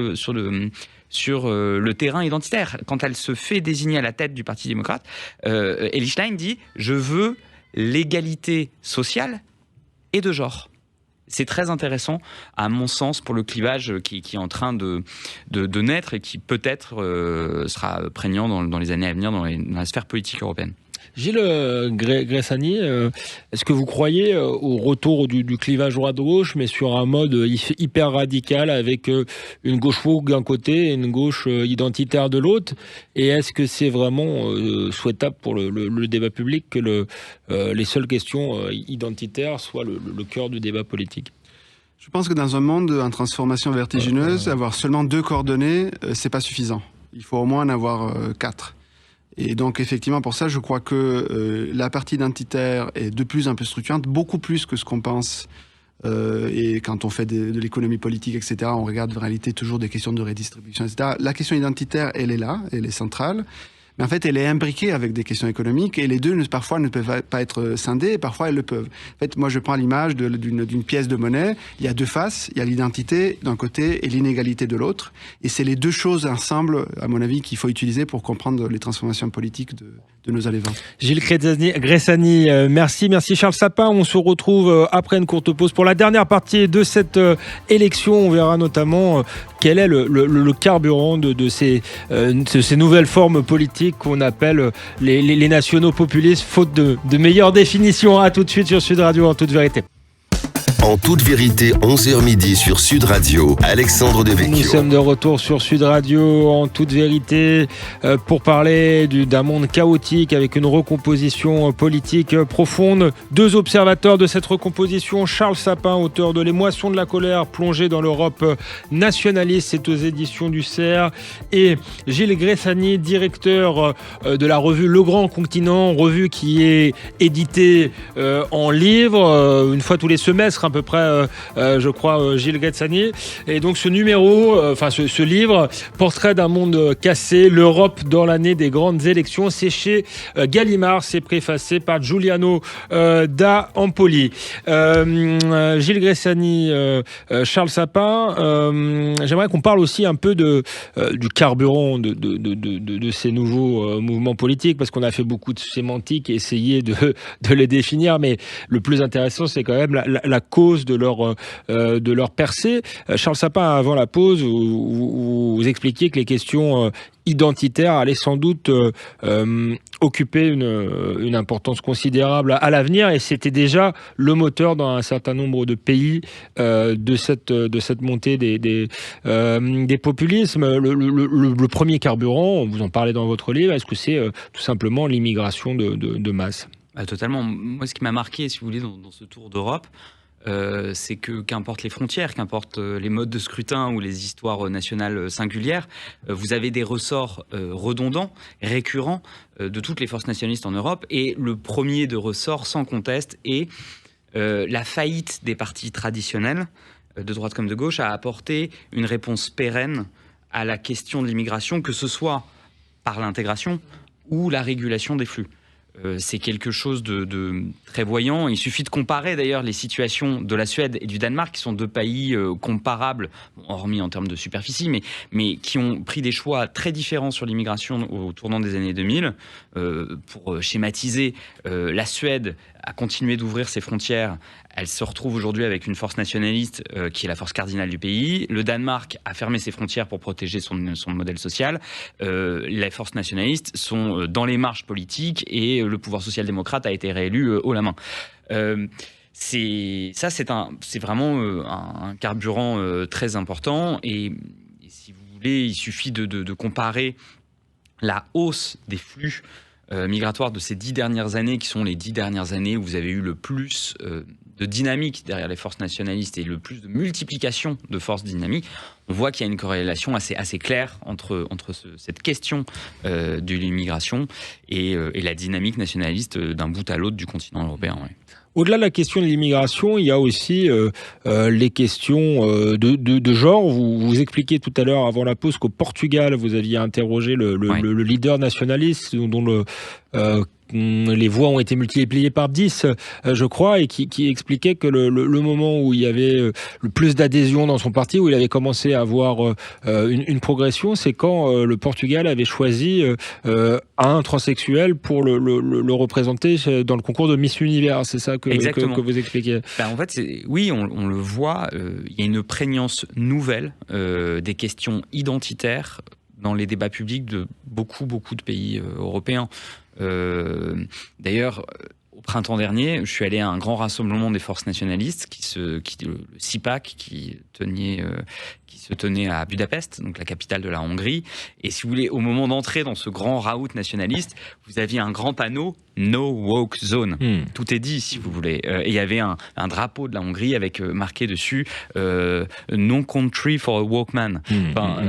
le terrain identitaire. Quand elle se fait désigner à la tête du Parti démocrate, Elly Schlein dit « Je veux l'égalité sociale et de genre ». C'est très intéressant, à mon sens, pour le clivage qui est en train de naître et qui peut-être sera prégnant dans les années à venir dans la sphère politique européenne. Gilles Gressani, est-ce que vous croyez au retour du clivage droite-gauche, mais sur un mode hyper radical, avec une gauche woke d'un côté et une gauche identitaire de l'autre? Et est-ce que c'est vraiment souhaitable pour le débat public que les seules questions identitaires soient le cœur du débat politique? Je pense que dans un monde en transformation vertigineuse, avoir seulement 2 coordonnées, c'est pas suffisant. Il faut au moins en avoir 4. Et donc, effectivement, pour ça, je crois que la partie identitaire est de plus en plus structurante, beaucoup plus que ce qu'on pense. Et quand on fait de l'économie politique, etc., on regarde en réalité toujours des questions de redistribution, etc. La question identitaire, elle est là, elle est centrale. Mais en fait, elle est imbriquée avec des questions économiques et les deux, parfois, ne peuvent pas être scindées et parfois, elles le peuvent. En fait, moi, je prends l'image d'une pièce de monnaie. Il y a 2 faces. Il y a l'identité d'un côté et l'inégalité de l'autre. Et c'est les 2 choses ensemble, à mon avis, qu'il faut utiliser pour comprendre les transformations politiques de nos années 20. Gilles Gressani, merci Charles Sapin. On se retrouve après une courte pause pour la dernière partie de cette élection. On verra notamment quel est le carburant de ces nouvelles formes politiques qu'on appelle les nationaux populistes, faute de meilleure définition. À tout de suite sur Sud Radio, en toute vérité. En toute vérité, 11h midi sur Sud Radio, Alexandre Devecchio. Nous sommes de retour sur Sud Radio, en toute vérité, pour parler d'un monde chaotique avec une recomposition politique profonde. 2 observateurs de cette recomposition, Charles Sapin, auteur de Les Moissons de la colère, plongé dans l'Europe nationaliste, c'est aux éditions du CERF, et Gilles Gressani, directeur de la revue Le Grand Continent, revue qui est éditée en livre, une fois tous les semestres, à peu près, je crois, Gilles Gressani. Et donc ce numéro, ce livre, Portrait d'un monde cassé, l'Europe dans l'année des grandes élections, c'est chez Gallimard, c'est préfacé par Giuliano da Empoli. Gilles Gressani, Charles Sapin, j'aimerais qu'on parle aussi un peu du carburant de ces nouveaux mouvements politiques, parce qu'on a fait beaucoup de sémantique et essayé de les définir, mais le plus intéressant, c'est quand même la cause de leur percée. Charles Sapin, avant la pause, vous expliquiez que les questions identitaires allaient sans doute occuper une importance considérable à l'avenir, et c'était déjà le moteur dans un certain nombre de pays de cette montée des populismes. Le premier carburant, vous en parlez dans votre livre, est-ce que c'est tout simplement l'immigration de masse? Totalement. Moi, ce qui m'a marqué, si vous voulez, dans ce tour d'Europe, c'est que qu'importe les frontières, qu'importe les modes de scrutin ou les histoires nationales singulières, vous avez des ressorts redondants, récurrents de toutes les forces nationalistes en Europe. Et le premier de ressort, sans conteste, est la faillite des partis traditionnels, de droite comme de gauche, à apporter une réponse pérenne à la question de l'immigration, que ce soit par l'intégration ou la régulation des flux. C'est quelque chose de très voyant. Il suffit de comparer d'ailleurs les situations de la Suède et du Danemark, qui sont 2 pays comparables, hormis en termes de superficie, mais qui ont pris des choix très différents sur l'immigration au tournant des années 2000. Pour schématiser, la Suède a continué d'ouvrir ses frontières. Elle se retrouve aujourd'hui avec une force nationaliste qui est la force cardinale du pays. Le Danemark a fermé ses frontières pour protéger son modèle social. Les forces nationalistes sont dans les marges politiques et et le pouvoir social-démocrate a été réélu haut la main. C'est vraiment un carburant très important et si vous voulez, il suffit de comparer la hausse des flux migratoires de ces 10 dernières années, qui sont les 10 dernières années où vous avez eu le plus de dynamique derrière les forces nationalistes et le plus de multiplication de forces dynamiques. On voit qu'il y a une corrélation assez claire entre cette question de l'immigration et la dynamique nationaliste d'un bout à l'autre du continent européen. Ouais. Au-delà de la question de l'immigration, il y a aussi les questions de genre. Vous expliquiez tout à l'heure, avant la pause, qu'au Portugal, vous aviez interrogé le leader nationaliste dont les voix ont été multipliées par 10, je crois, et qui expliquait que le moment où il y avait le plus d'adhésion dans son parti, où il avait commencé à avoir une progression, c'est quand le Portugal avait choisi un transsexuel pour le représenter dans le concours de Miss Univers. C'est ça que vous expliquez. En fait, oui, on le voit, il y a une prégnance nouvelle des questions identitaires dans les débats publics de beaucoup de pays européens. D'ailleurs, au printemps dernier, je suis allé à un grand rassemblement des forces nationalistes, le CIPAC, qui se tenait à Budapest, donc la capitale de la Hongrie. Et si vous voulez, au moment d'entrer dans ce grand raout nationaliste, vous aviez un grand panneau « No Woke Zone ». Tout est dit, si vous voulez. Et il y avait un drapeau de la Hongrie avec marqué dessus « No country for a woke man ».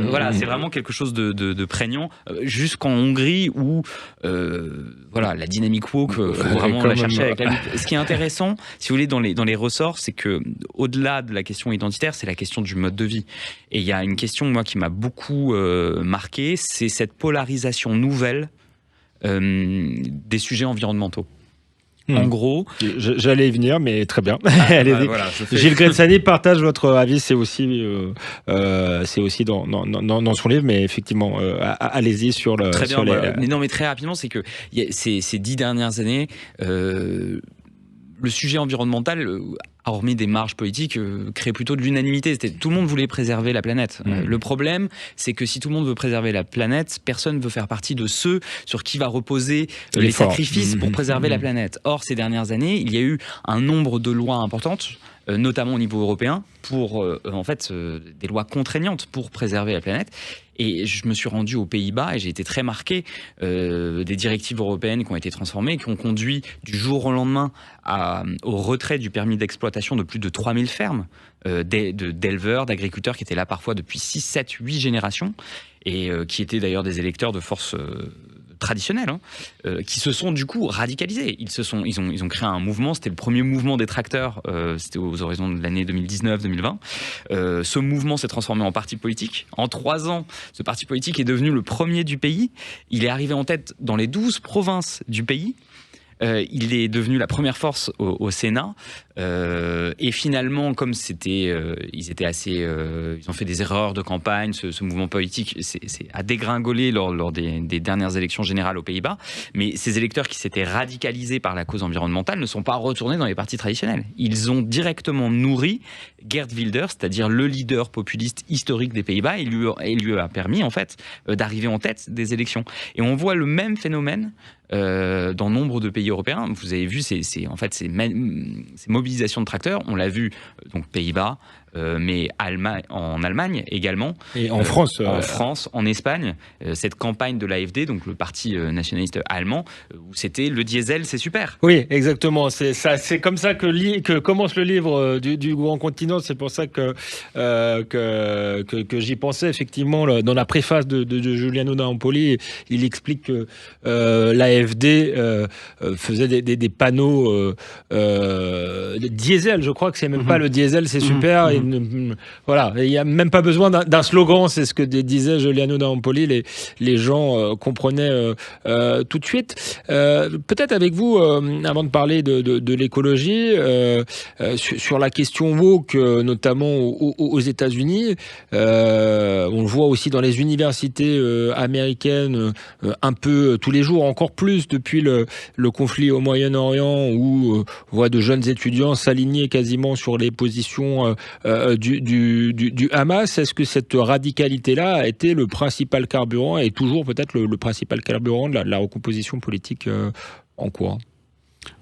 Voilà, c'est vraiment quelque chose de prégnant, jusqu'en Hongrie où la dynamique woke, faut vraiment la chercher avec la lutte. Ce qui est intéressant, si vous voulez, dans les ressorts, c'est que au-delà de la question identitaire, c'est la question du mode de vie. Et il y a une question, moi, qui m'a beaucoup marqué, c'est cette polarisation nouvelle des sujets environnementaux. En gros... J'allais y venir, mais très bien. Gilles Grensani partage votre avis, c'est aussi dans son livre, mais effectivement, allez-y sur le... Très bien, mais très rapidement, c'est que ces 10 dernières années... le sujet environnemental, hormis des marges politiques, crée plutôt de l'unanimité. Tout le monde voulait préserver la planète. Le problème, c'est que si tout le monde veut préserver la planète, personne ne veut faire partie de ceux sur qui va reposer les sacrifices pour préserver la planète. Or, ces dernières années, il y a eu un nombre de lois importantes, notamment au niveau européen, pour des lois contraignantes pour préserver la planète. Et je me suis rendu aux Pays-Bas et j'ai été très marqué des directives européennes qui ont été transformées, qui ont conduit du jour au lendemain au retrait du permis d'exploitation de plus de 3000 fermes d'éleveurs, d'agriculteurs qui étaient là parfois depuis 6, 7, 8 générations et qui étaient d'ailleurs des électeurs de forces traditionnels, qui se sont du coup radicalisés. Ils ont créé un mouvement, c'était le premier mouvement des tracteurs, c'était aux horizons de l'année 2019-2020. Ce mouvement s'est transformé en parti politique. En 3 ans, ce parti politique est devenu le premier du pays. Il est arrivé en tête dans les 12 provinces du pays. Il est devenu la première force au Sénat. Et finalement, comme ils ont fait des erreurs de campagne, ce mouvement politique a dégringolé lors des dernières élections générales aux Pays-Bas. Mais ces électeurs qui s'étaient radicalisés par la cause environnementale ne sont pas retournés dans les partis traditionnels. Ils ont directement nourri Geert Wilders, c'est-à-dire le leader populiste historique des Pays-Bas, et lui a permis en fait d'arriver en tête des élections. Et on voit le même phénomène dans nombre de pays européens. Vous avez vu ces mobilisations de tracteurs, on l'a vu donc Pays-Bas, mais en Allemagne également. Et en France. En France, en Espagne, cette campagne de l'AfD, donc le parti nationaliste allemand, où c'était le diesel, c'est super. Oui, exactement. C'est comme ça que commence le livre du Grand Continent. C'est pour ça que j'y pensais, effectivement, dans la préface de Giuliano d'Ampoli. Il explique que l'AfD faisait des panneaux diesel. Je crois que c'est même pas le diesel, c'est super. Voilà, il n'y a même pas besoin d'un slogan, c'est ce que disait Giuliano d'Ampoli, les gens comprenaient tout de suite. Peut-être avec vous, avant de parler de l'écologie, sur la question woke, notamment aux États-Unis, on le voit aussi dans les universités américaines, un peu tous les jours, encore plus depuis le conflit au Moyen-Orient, où on voit de jeunes étudiants s'aligner quasiment sur les positions du Hamas. Est-ce que cette radicalité-là a été le principal carburant et toujours peut-être le principal carburant de la recomposition politique en cours?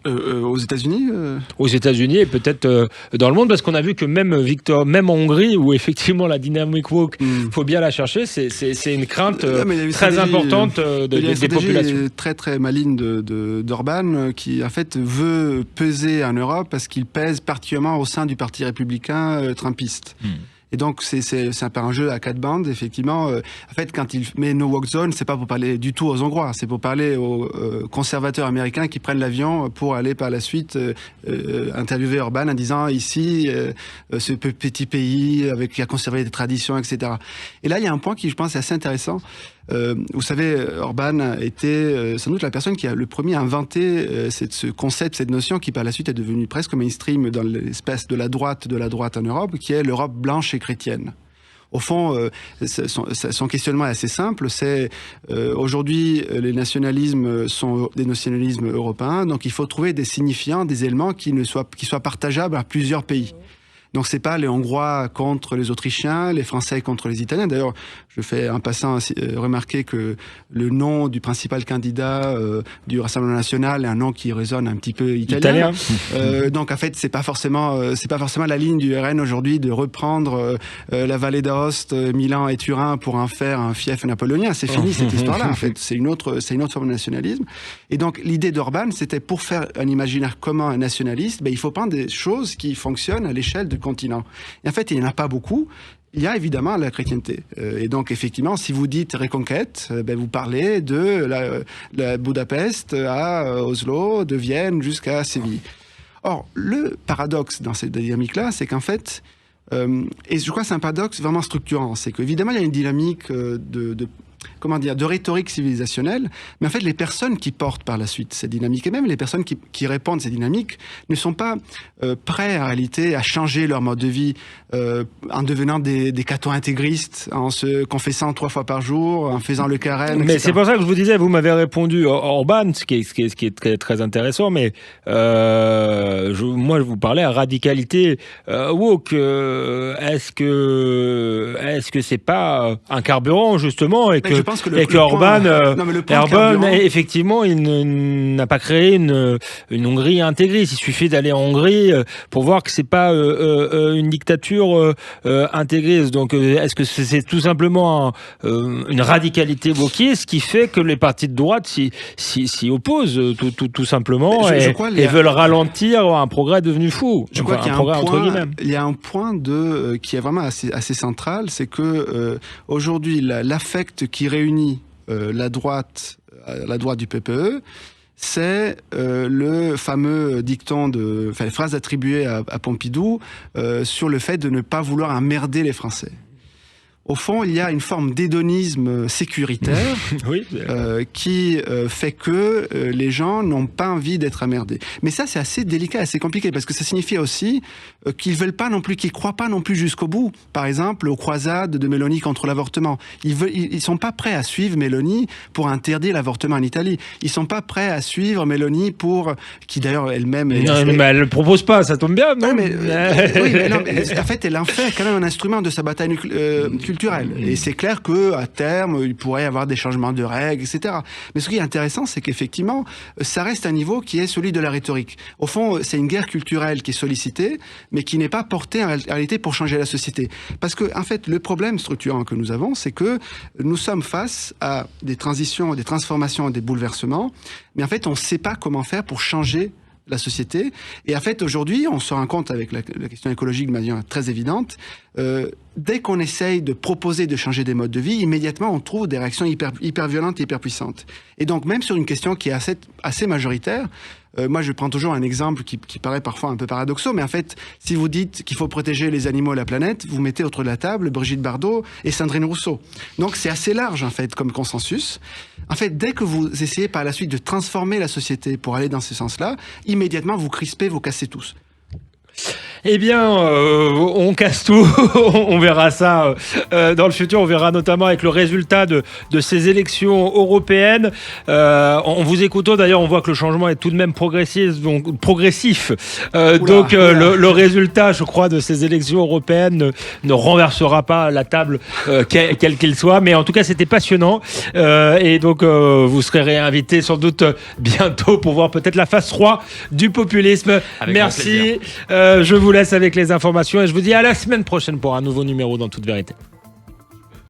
Aux États-Unis Aux États-Unis et peut-être dans le monde, parce qu'on a vu que même en Hongrie, où effectivement la dynamic woke, faut bien la chercher, c'est une crainte très importante des populations. Très très maligne d'Orban qui en fait veut peser en Europe parce qu'il pèse particulièrement au sein du parti républicain trumpiste. Et donc, c'est un peu un jeu à 4 bandes, effectivement. En fait, quand il met No Walk Zone, c'est pas pour parler du tout aux Hongrois, c'est pour parler aux conservateurs américains qui prennent l'avion pour aller par la suite interviewer Orban en disant ici, ce petit pays qui a conservé des traditions, etc. Et là, il y a un point qui, je pense, est assez intéressant. Vous savez, Orban était sans doute la personne qui a le premier inventé ce concept, cette notion qui par la suite est devenue presque mainstream dans l'espèce de la droite en Europe, qui est l'Europe blanche et chrétienne. Au fond, son questionnement est assez simple, c'est aujourd'hui les nationalismes sont des nationalismes européens, donc il faut trouver des signifiants, des éléments qui soient partageables à plusieurs pays. Donc c'est pas les Hongrois contre les Autrichiens, les Français contre les Italiens. D'ailleurs, je fais en passant remarquer que le nom du principal candidat du Rassemblement national est un nom qui résonne un petit peu italien. Donc en fait, c'est pas forcément la ligne du RN aujourd'hui de reprendre la vallée d'Aoste, Milan et Turin pour en faire un fief napoléonien. C'est fini cette histoire-là. En fait, c'est une autre forme de nationalisme. Et donc l'idée d'Orban, c'était pour faire un imaginaire commun nationaliste, il faut prendre des choses qui fonctionnent à l'échelle du continent. Et en fait, il n'y en a pas beaucoup. Il y a évidemment la chrétienté. Et donc, effectivement, si vous dites reconquête, vous parlez de la Budapest à Oslo, de Vienne jusqu'à Séville. Or, le paradoxe dans cette dynamique-là, c'est qu'en fait, et je crois que c'est un paradoxe vraiment structurant, c'est qu'évidemment, il y a une dynamique de rhétorique civilisationnelle, mais en fait, les personnes qui portent par la suite cette dynamique, et même les personnes qui répondent à ces dynamiques, ne sont pas prêts, en réalité, à changer leur mode de vie en devenant des cathos intégristes, en se confessant 3 fois par jour, en faisant le carême, etc. Mais c'est pour ça que je vous disais, vous m'avez répondu Orban, ce qui est très, très intéressant, mais moi, je vous parlais à radicalité woke. Est-ce que c'est pas un carburant, justement, et que Orban, effectivement, il n'a pas créé une Hongrie intégriste. Il suffit d'aller en Hongrie pour voir que c'est pas une dictature intégriste. Donc, est-ce que c'est tout simplement une radicalité wokiste qui fait que les partis de droite s'y opposent tout simplement et veulent ralentir un progrès devenu fou. Je crois qu'il y a un point qui est vraiment assez central, c'est que aujourd'hui l'affect qui réunit la droite du PPE, c'est le fameux dicton les phrases attribuées à Pompidou sur le fait de ne pas vouloir emmerder les Français. Au fond, il y a une forme d'hédonisme sécuritaire qui fait que les gens n'ont pas envie d'être emmerdés. Mais ça, c'est assez délicat, assez compliqué, parce que ça signifie aussi qu'ils veulent pas non plus, qu'ils croient pas non plus jusqu'au bout. Par exemple, aux croisades de Mélanie contre l'avortement. Ils sont pas prêts à suivre Mélanie pour interdire l'avortement en Italie. Ils sont pas prêts à suivre Mélanie qui d'ailleurs elle-même... Non, mais elle le propose pas, ça tombe bien, non? Mais en fait, elle en fait quand même un instrument de sa bataille culturelle. Et c'est clair qu'à terme, il pourrait y avoir des changements de règles, etc. Mais ce qui est intéressant, c'est qu'effectivement, ça reste un niveau qui est celui de la rhétorique. Au fond, c'est une guerre culturelle qui est sollicitée, mais qui n'est pas portée en réalité pour changer la société. Parce que, en fait, le problème structurant que nous avons, c'est que nous sommes face à des transitions, des transformations, des bouleversements, mais en fait, on ne sait pas comment faire pour changer la société. Et en fait, aujourd'hui, on se rend compte avec la question écologique de manière très évidente, dès qu'on essaye de proposer de changer des modes de vie, immédiatement, on trouve des réactions hyper violentes et hyper puissantes. Et donc, même sur une question qui est assez majoritaire, moi, je prends toujours un exemple qui paraît parfois un peu paradoxal, mais en fait, si vous dites qu'il faut protéger les animaux et la planète, vous mettez autour de la table Brigitte Bardot et Sandrine Rousseau. Donc, c'est assez large, en fait, comme consensus. En fait, dès que vous essayez par la suite de transformer la société pour aller dans ce sens-là, immédiatement, vous crispez, vous cassez tous. Eh bien, on casse tout. On verra ça dans le futur. On verra notamment avec le résultat de ces élections européennes. En vous écoutant, d'ailleurs, on voit que le changement est tout de même progressif. Le résultat, je crois, de ces élections européennes ne renversera pas la table, quel qu'il soit. Mais en tout cas, c'était passionnant. Et donc, vous serez réinvité sans doute bientôt pour voir peut-être la phase 3 du populisme. Merci. Je vous laisse avec les informations et je vous dis à la semaine prochaine pour un nouveau numéro dans Toute Vérité.